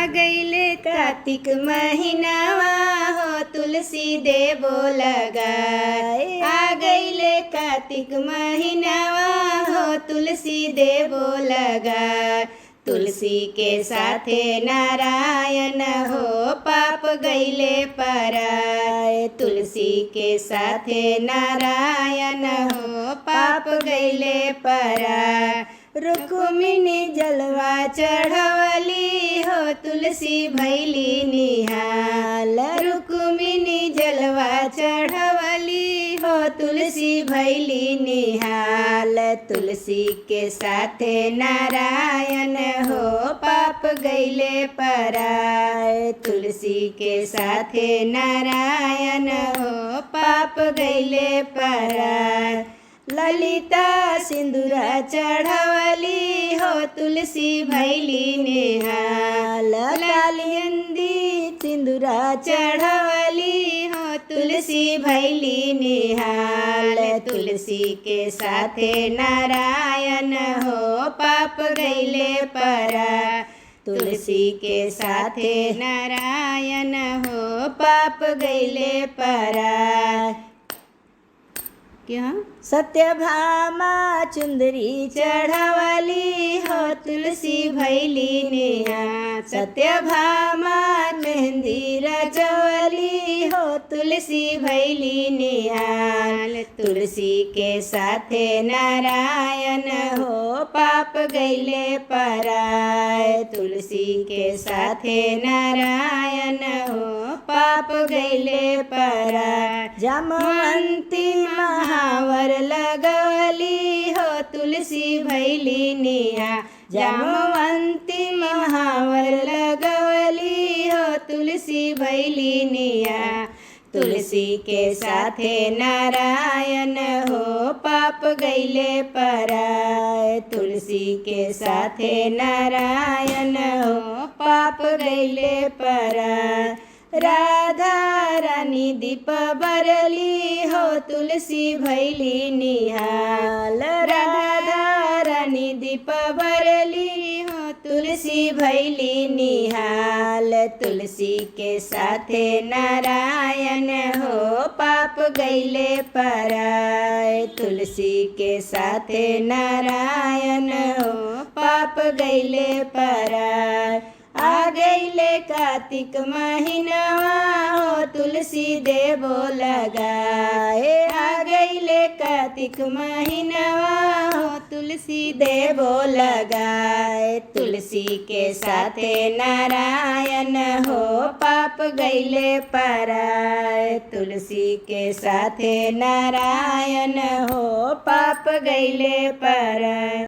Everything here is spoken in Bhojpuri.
आ गईले कार्तिक महीनावा हो तुलसी देवो लगाए। आ गईले कार्तिक महीनावा हो तुलसी देवो लगाए। तुलसी के साथे नारायण हो पाप गईले पराए। तुलसी के साथे नारायण हो पाप गईले पराए। रुक्मिणी जलवा चढ़वली हो तुलसी भैली निहाल। रुक्मिणी जलवा चढ़वली हो तुलसी भैली निहाल। तुलसी के साथे नारायण हो पाप गईले पराए। तुलसी के साथे नारायण हो पाप गईले पराए। ललिता सिंदूरा चढ़वली हो तुलसी भैली निहाल। कालिंदी सिंदूरा चढ़वली हो तुलसी भैली निहाल। तुलसी के साथे नारायण हो पाप गईले पराए। तुलसी के साथे नारायण हो पाप गईले पराए। क्या सत्यभामा चुंदरी चढ़वली हो तुलसी भैली निहाल। सत्यभामा मेहंदी रचवली हो तुलसी भैली निहाल। तुलसी के साथे नारायण हो पाप गईले पराए। तुलसी के साथे नारायण हो पाप गईले पराए। जामवंती महावर लगवली हो तुलसी भैली निहाल। जामवंती महावर लगवली हो तुलसी भैली निहाल। तुलसी के साथे नारायण हो पाप गईले पराए। तुलसी के साथे नारायण हो पाप गईले पराए। राधा रानी दीप बरली हो तुलसी भैली निहाल। राधा रानी दीप बरली हो तुलसी भैली निहाल। तुलसी के साथे नारायण हो पाप गईले पराए। तुलसी के साथे नारायण हो पाप गईले पराए। आ गईले कार्तिक महीनावा हो तुलसी देवो लगाए। आ गईले कार्तिक महीनावा हो तुलसी देवो लगाए। तुलसी के साथे नारायण हो पाप गईले पराए। तुलसी के साथे नारायण हो पाप गईले पराए।